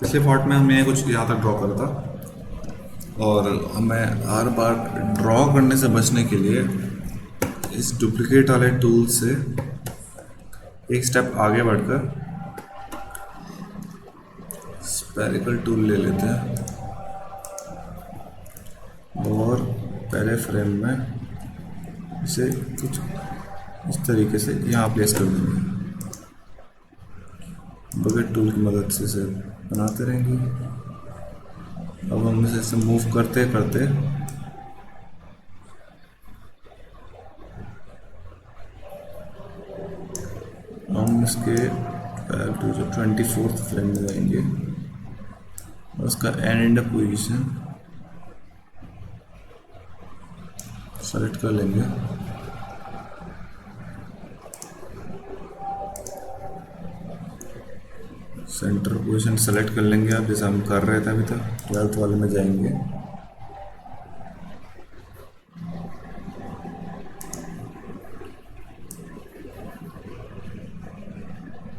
पिछले पार्ट में हमने कुछ यहाँ तक ड्रॉ करा था, और हमें हर बार ड्रॉ करने से बचने के लिए इस डुप्लीकेट वाले टूल से एक स्टेप आगे बढ़कर स्पेरिकल टूल ले लेते हैं और पहले फ्रेम में इसे कुछ इस तरीके से यहाँ प्लेस कर देंगे। बकेट टूल की मदद से इसे बनाते रहेंगे। अब हम इसे मूव करते करते हम इसके जो 24th फ्रेम में जाएंगे और उसका एंड पोजीशन सेलेक्ट कर लेंगे। सेंटर पोजीशन सेलेक्ट कर लेंगे। अब जैसे हम कर रहे थे अभी तक 12th वाले में जाएंगे,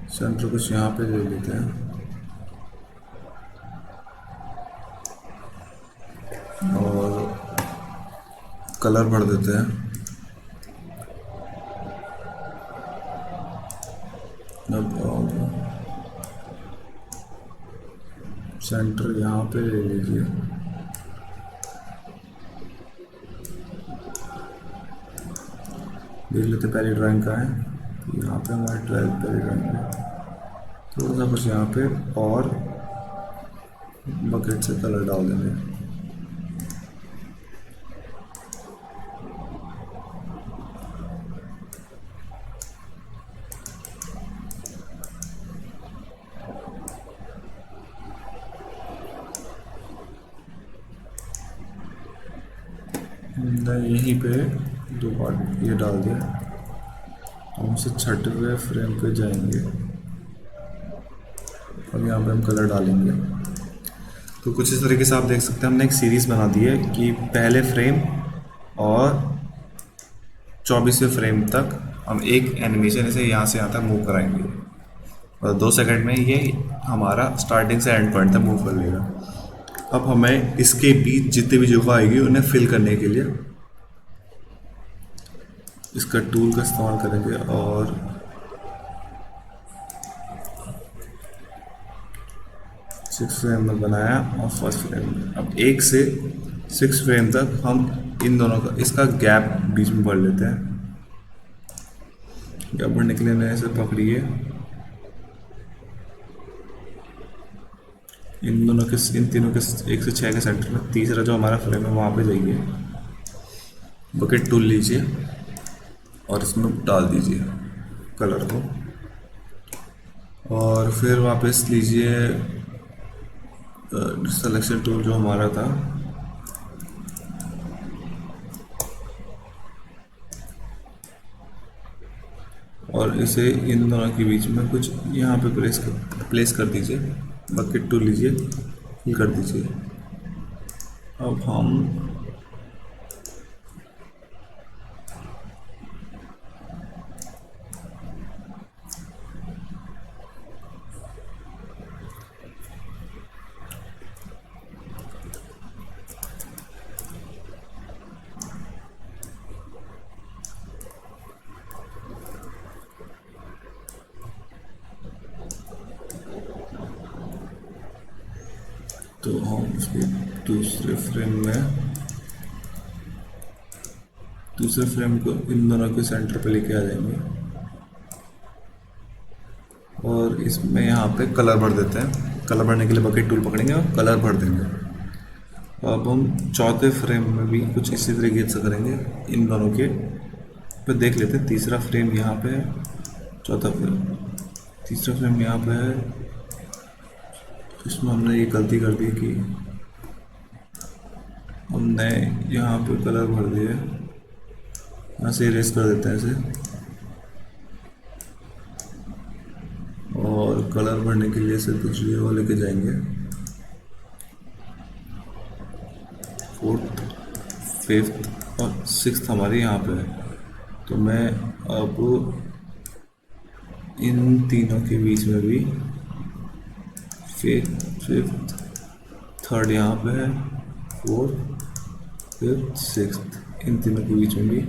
सेंटर कुछ यहाँ पे ले लेते हैं और कलर भर देते हैं। अब सेंटर यहाँ पे ले लीजिए। देख लेते पहली ड्राइंग का है, यहाँ पे हमारी पहली ड्राइंग है। थोड़ा सा कुछ यहाँ पे और बकेट से कलर डाल देंगे। यहीं पे दो पार्ट ये डाल दिया। हम उसे 6वें फ्रेम पे जाएंगे और यहाँ पे हम कलर डालेंगे। तो कुछ इस तरीके से आप देख सकते हैं हमने एक सीरीज़ बना दी है कि पहले फ्रेम और 24वें फ्रेम तक हम एक एनिमेशन इसे यहाँ से यहाँ तक मूव कराएंगे और 2 सेकंड में ये हमारा स्टार्टिंग से एंड पॉइंट तक मूव कर लेगा। अब हमें इसके बीच जितनी भी जगह आएगी उन्हें फिल करने के लिए इसका टूल का इस्तेमाल करेंगे और सिक्स फ्रेम में बनाया और फर्स्ट फ्रेम में। अब 1 से 6 फ्रेम तक हम इन दोनों का इसका गैप बीच में भर लेते हैं। गैप भरने के लिए मैं इसे पकड़िए, इन तीनों के 1 से 6 के सेंटर में तीसरा जो हमारा फ्रेम है वहाँ पे जाइए, बकेट टूल लीजिए और इसमें डाल दीजिए कलर को, और फिर वापस लीजिए सिलेक्शन टूल जो हमारा था और इसे इन दोनों के बीच में कुछ यहाँ पे प्लेस कर दीजिए। बकेट टूल लीजिए, फिल कर दीजिए। अब हम उसके दूसरे फ्रेम को इन दोनों के सेंटर पे लेके आ जाएंगे और इसमें यहाँ पे कलर भर देते हैं। कलर भरने के लिए बकेट टूल पकड़ेंगे और कलर भर देंगे। अब हम चौथे फ्रेम में भी कुछ इसी तरीके से करेंगे। इन दोनों के पे देख लेते हैं, तीसरा फ्रेम यहाँ पे है, चौथा फ्रेम, तीसरा फ्रेम यहाँ पे है। इसमें हमने ये गलती कर दी कि हमने यहाँ पे कलर भर दिए। यहाँ से इरेज कर देते हैं इसे और कलर भरने के लिए इसे दूसरी जगह लेके जाएंगे। 4th, 5th और 6th हमारे यहाँ पे है। तो मैं अब इन तीनों के बीच में भी फिफ्थ, थर्ड यहाँ पे है, फोर्थ, फिफ्थ, सिक्स्थ, इन तीनों के बीच में भी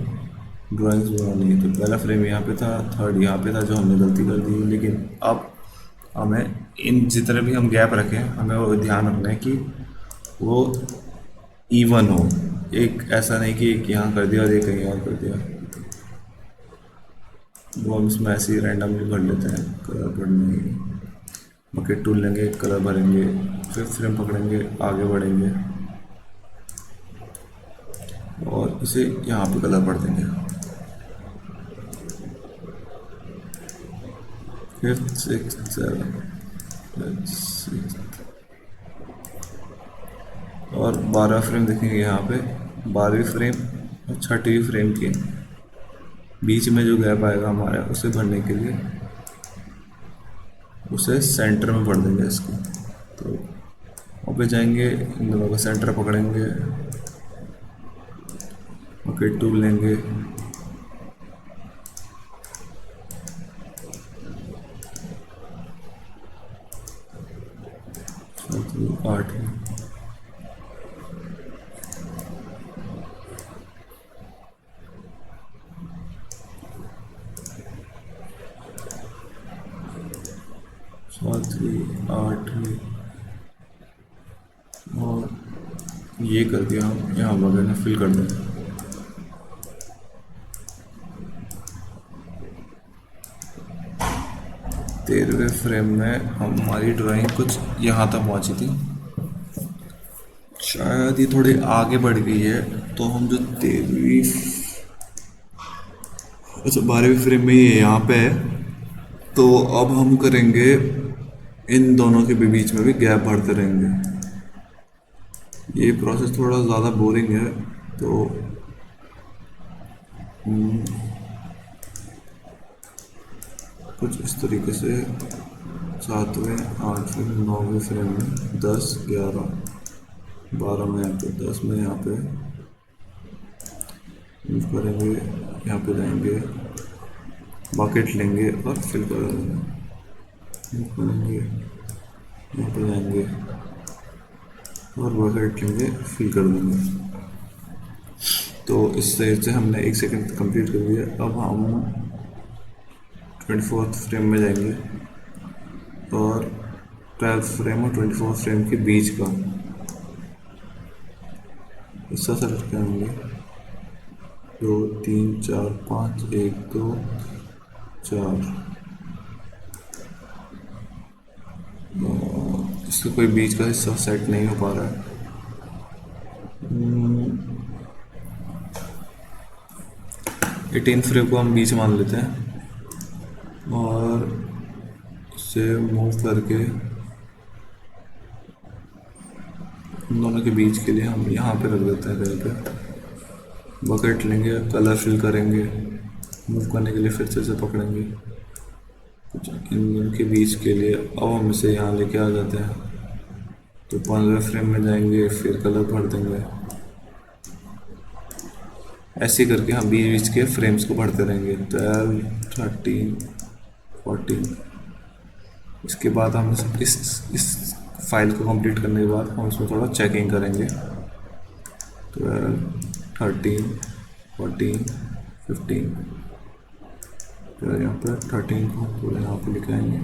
ड्राइंग्स बनानी है। तो पहला फ्रेम यहाँ पे था, थर्ड यहाँ पे था, जो हमने गलती कर दी। लेकिन अब हमें इन जितने भी हम गैप रखें, हमें वो ध्यान रखना है कि वो इवन हो। एक ऐसा नहीं कि एक यहाँ कर दिया और एक कहीं और कर दिया। वो हम इसमें ऐसे ही रैंडमली भर लेते हैं। कलर भरने, बकेट टूल लेंगे, कलर भरेंगे, फिर फ्रेम पकड़ेंगे, आगे बढ़ेंगे और इसे यहाँ पे कलर भर देंगे। फिफ्थ, सिक्स्थ, सेवन, सिक्स्थ और 12 फ्रेम देखेंगे यहाँ पे। 12वीं फ्रेम और 6वीं फ्रेम के बीच में जो गैप आएगा हमारा, उसे भरने के लिए उसे सेंटर में भर देंगे इसको। तो वहाँ पे जाएंगे, इन दोनों का सेंटर पकड़ेंगे, बकेट टूल लेंगे, आठवीं, सातवीं, आठवीं और ये कर दिया हम यहाँ वगैरह फिल कर देंगे। तेरहवें फ्रेम में हमारी ड्राइंग कुछ यहाँ तक पहुँची थी, शायद ये थोड़ी आगे बढ़ गई है। तो हम जो 13वीं, अच्छा 12वीं फ्रेम में ये यहाँ पे है, तो अब हम करेंगे इन दोनों के भी बीच में भी गैप भरते रहेंगे। ये प्रोसेस थोड़ा ज़्यादा बोरिंग है, तो कुछ इस तरीके से 7वें, 8वें, 9वें फ्रेम में 10, 11, 12 में यहाँ पे, 10 में यहाँ पे मूव करेंगे, यहाँ पे जाएंगे, बकेट लेंगे और फिल कर देंगे, मूव करेंगे, यहाँ पे जाएंगे और बकेट लेंगे, फिल कर देंगे। तो इस तरह से हमने 1 सेकंड कंप्लीट कर दिया। अब हम 24th फ्रेम में जाएंगे और 12th फ्रेम और 24th फ्रेम के बीच का हिस्सा सेलेक्ट करेंगे। 2, 3, 4, 5, 1, 2, 4। इसका कोई बीच का हिस्सा सेट नहीं हो पा रहा है। 18th फ्रेम को हम बीच मान लेते हैं और इसे मूव करके इन दोनों के बीच के लिए हम यहाँ पे रख देते हैं कहीं पे। बकेट लेंगे, कलर फिल करेंगे, मूव करने के लिए फिर से पकड़ेंगे कुछ इन दोनों के बीच के लिए। अब हम इसे यहाँ लेके आ जाते हैं। तो 15वें फ्रेम में जाएंगे, फिर कलर भर देंगे। ऐसे करके हम बीच बीच के फ्रेम्स को भरते रहेंगे। 12, 13, 14। इसके बाद हम इस फाइल को कंप्लीट करने के बाद हम इसमें थोड़ा चेकिंग करेंगे। 12, 13, 14, 15। फिर यहाँ पर 13 को पूरा यहाँ पे लिख आएंगे।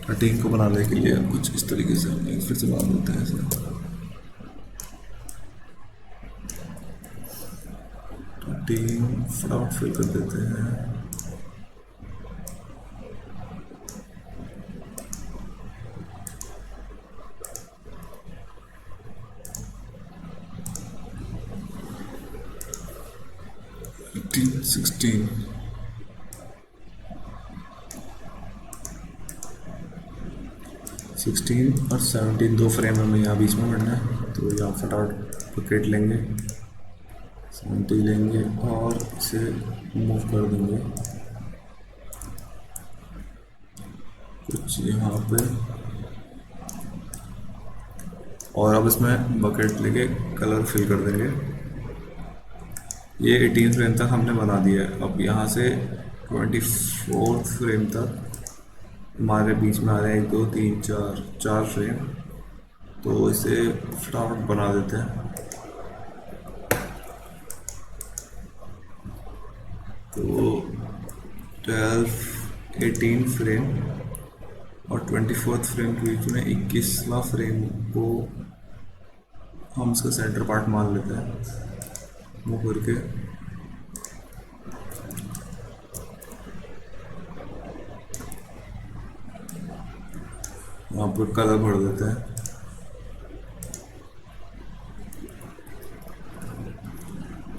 13 को बनाने के लिए कुछ इस तरीके से हम फिर से बना देते हैं ऐसे। 13 फटाफट फिल कर देते हैं। $16 और 17 दो फ्रेम हमें यहाँ बीच में बढ़ना है। तो यहाँ फटाफट बकेट लेंगे, 70 लेंगे और इसे मूव कर देंगे कुछ यहाँ पे। और अब इसमें बकेट लेके कलर फिल कर देंगे। ये 18 फ्रेम तक हमने बना दिया है। अब यहाँ से 24 फ्रेम तक हमारे बीच में आ रहे हैं 1 2 3 4 4 फ्रेम। तो इसे फटाफट बना देते हैं। तो 12 18 फ्रेम और 24th फ्रेम के बीच में 21वां फ्रेम को हम इसका सेंटर पार्ट मान लेते हैं मूव करके। यहाँ पर कलर भर देते हैं।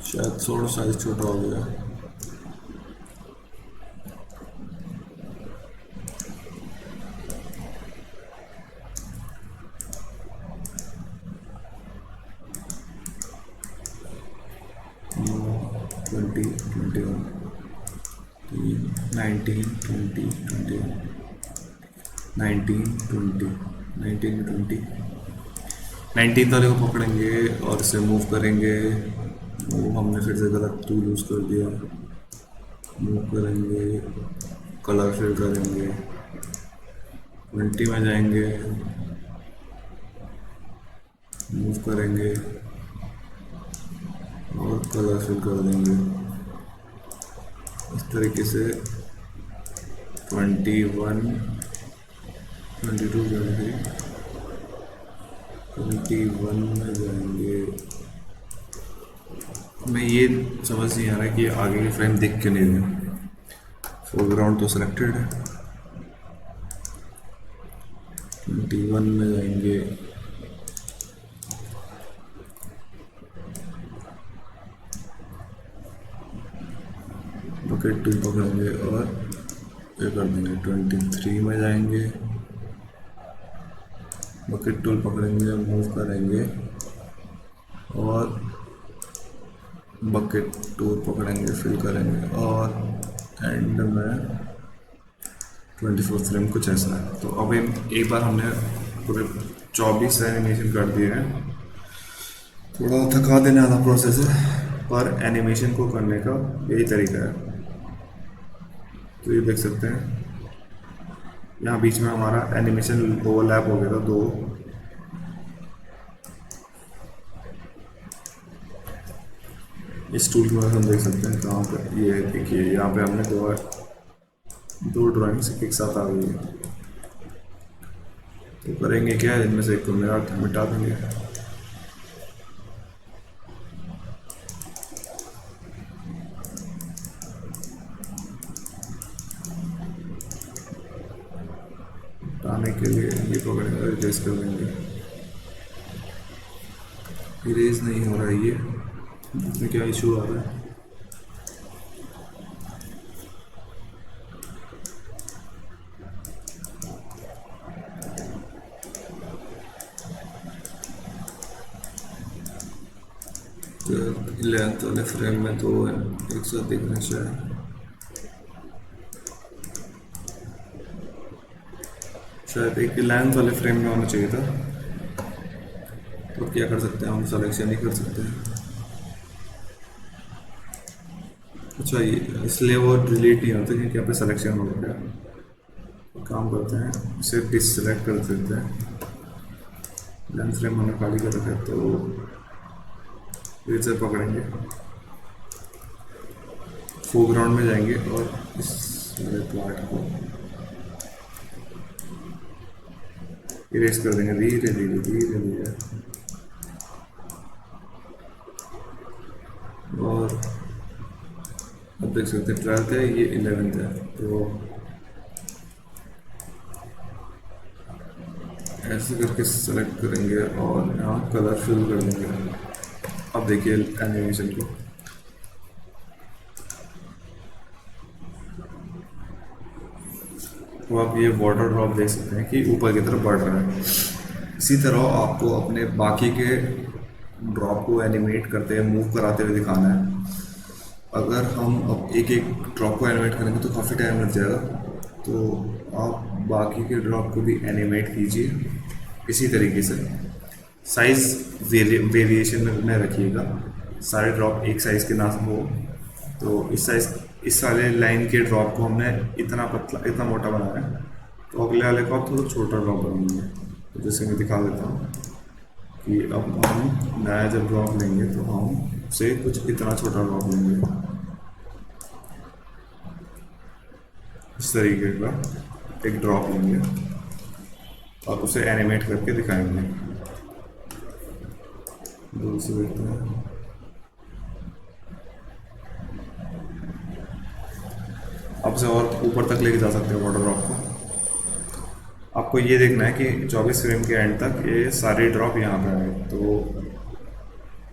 शायद थोड़ा साइज छोटा हो गया। ट्वेंटी 21 19 20 21 19 20 19 20 19 वाले को पकड़ेंगे और इसे मूव करेंगे। मूव हमने फिर से गलत टूल यूज़ कर दिया। मूव करेंगे, कलर फिल करेंगे, 20 में जाएंगे, मूव करेंगे और कलर फिल कर देंगे। इस तरीके से 21 22 23 21 में जाएंगे। मैं ये समझ नहीं आ रहा कि आगे के फ्रेम दिख क्यों नहीं रहे। फोरग्राउंड तो सिलेक्टेड है। 21 में जाएंगे, बकेट टूल पकड़ेंगे और ये कर देंगे। 23 में जाएंगे, बकेट टूल पकड़ेंगे, मूव करेंगे और बकेट टूल पकड़ेंगे, फिल करेंगे और एंड में 24 फ्रेम कुछ ऐसा है। तो अब एक बार हमने पूरे 24 एनिमेशन कर दिए हैं। थोड़ा थका देने वाला प्रोसेस है पर एनिमेशन को करने का यही तरीका है। तो ये देख सकते हैं यहाँ बीच में हमारा एनिमेशन ओवरलैप हो गया था दो। इस टूल की मदद हम देख सकते हैं कहाँ पे, ये देखिए यहाँ पे हमने दो ड्राइंग्स एक साथ आ गई है। तो करेंगे क्या, इनमें से एक को मिटा देंगे। हटाने के लिए ये पकड़ेंगे, इरेज कर देंगे। इरेज नहीं हो रहा है, ये इसमें क्या इशू आ रहा है। तो 11th वाले फ्रेम में तो एक साथ दिखना चाहिए। शायद एक 11th वाले फ्रेम में होना चाहिए था। तो क्या कर सकते हैं, हम सिलेक्शन ही कर सकते हैं। अच्छा, ये इसलिए वो डिलीट नहीं होता क्योंकि यहाँ पे सिलेक्शन हो गया। तो काम करते हैं, इसे डिससेलेक्ट कर देते हैं। लेंथ फ्रेम हमने खाली कर रखा है तो फिर से पकड़ेंगे, फोरग्राउंड में जाएंगे और इस वाले प्लाट को इरेज कर देंगे धीरे धीरे धीरे धीरे। और अब देख सकते हैं 12th है, ये 11th है। तो ऐसे करके सेलेक्ट करेंगे और यहाँ कलर फिल कर देंगे। अब देखिए एनिमेशन को, तो आप ये वाटर ड्रॉप देख सकते हैं कि ऊपर की तरफ बढ़ रहा है। इसी तरह आपको अपने बाकी के ड्रॉप को एनिमेट करते हैं, मूव कराते हुए दिखाना है। अगर हम अब एक एक ड्रॉप को एनिमेट करेंगे तो काफ़ी टाइम लग जाएगा। तो आप बाकी के ड्रॉप को भी एनिमेट कीजिए इसी तरीके से। साइज़ वेरिएशन में रखिएगा, सारे ड्रॉप एक साइज़ के ना हो। तो इस साइज़, इस सारे लाइन के ड्रॉप को हमने इतना पतला इतना मोटा बनाया है तो अगले वाले को आप थोड़ा छोटा ड्रॉप बनाएंगे। तो जैसे मैं दिखा देता हूँ कि अब हम नया जब ड्रॉप लेंगे तो हम उसे कुछ इतना छोटा ड्रॉप लेंगे, इस तरीके का एक ड्रॉप लेंगे और उसे एनिमेट करके दिखाएंगे। दूर से देखते हैं। आप उसे और ऊपर तक लेके जा सकते हो वाटर ड्रॉप को। आपको ये देखना है कि 24 फ्रेम के एंड तक ये सारे ड्रॉप यहाँ पे आए। तो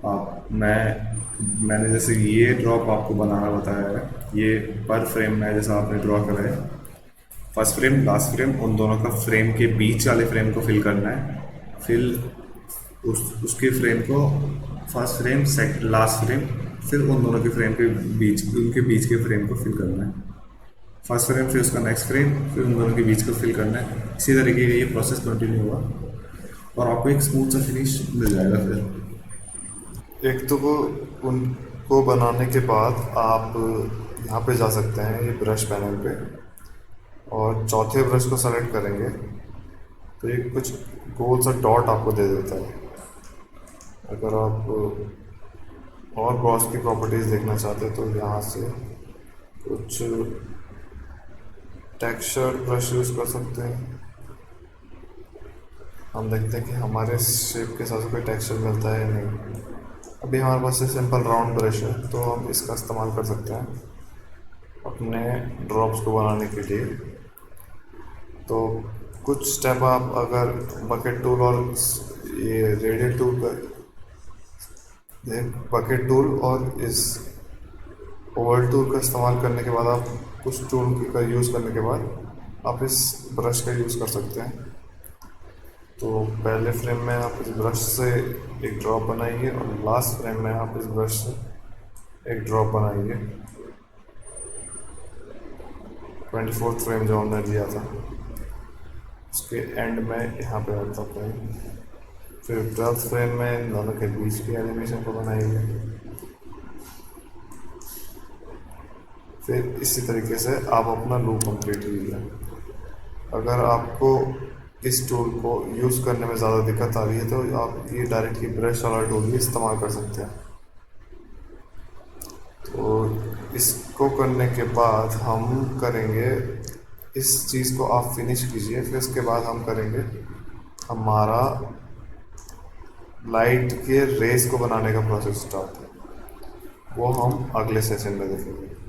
आप मैंने जैसे ये ड्रॉप आपको बनाना बताया है, ये पर फ्रेम में जैसा आपने ड्रॉ करा है, फर्स्ट फ्रेम लास्ट फ्रेम उन दोनों का फ्रेम के बीच वाले फ्रेम को फिल करना है। फिर उसके फ्रेम को first frame second last frame, फिर उन दोनों के फ्रेम के बीच उनके बीच के फ्रेम को फिल करना है। फर्स्ट फ्रेम फिर उसका नेक्स्ट फ्रेम, फिर उन दोनों के बीच को फिल करना है। इसी तरीके का ये प्रोसेस कंटिन्यू होगा और आपको एक स्मूथ सा फिनिश मिल जाएगा। फिर एक तो वो उनको बनाने के बाद आप यहाँ पे जा सकते हैं, ये ब्रश पैनल पे, और चौथे ब्रश को सेलेक्ट करेंगे तो ये कुछ गोल सा डॉट आपको दे देता है। अगर आप और ब्रश की प्रॉपर्टीज़ देखना चाहते हैं तो यहाँ से कुछ टेक्सचर ब्रश यूज़ कर सकते हैं। हम देखते हैं कि हमारे शेप के हिसाब से कोई टेक्सचर मिलता है या नहीं। अभी हमारे पास से सिंपल राउंड ब्रश है तो हम इसका इस्तेमाल कर सकते हैं अपने ड्रॉप्स को बनाने के लिए। तो कुछ स्टेप आप अगर बकेट टूल और ये रेडियल टूल का बकेट टूल और इस ओवल टूल का इस्तेमाल करने के बाद, आप कुछ टूल का यूज़ करने के बाद आप इस ब्रश का यूज़ कर सकते हैं। तो पहले फ्रेम में आप इस ब्रश से एक ड्रॉप बनाइए और लास्ट फ्रेम में आप इस ब्रश से एक ड्रॉप बनाइए। 24th फ्रेम जो हमने लिया था उसके एंड में यहाँ पे रख सकते हैं। फिर 12th फ्रेम में दोनों के बीच की एनिमेशन को बनाइए। फिर इसी तरीके से आप अपना लूप कंप्लीट कीजिए। अगर आपको इस टूल को यूज़ करने में ज़्यादा दिक्कत आ रही है तो आप ये डायरेक्टली ब्रश वाला टूल भी इस्तेमाल कर सकते हैं। तो इसको करने के बाद हम करेंगे, इस चीज़ को आप फिनिश कीजिए, फिर इसके बाद हम करेंगे हमारा लाइट के रेस को बनाने का प्रोसेस स्टार्ट है। वो हम अगले सेशन में देखेंगे।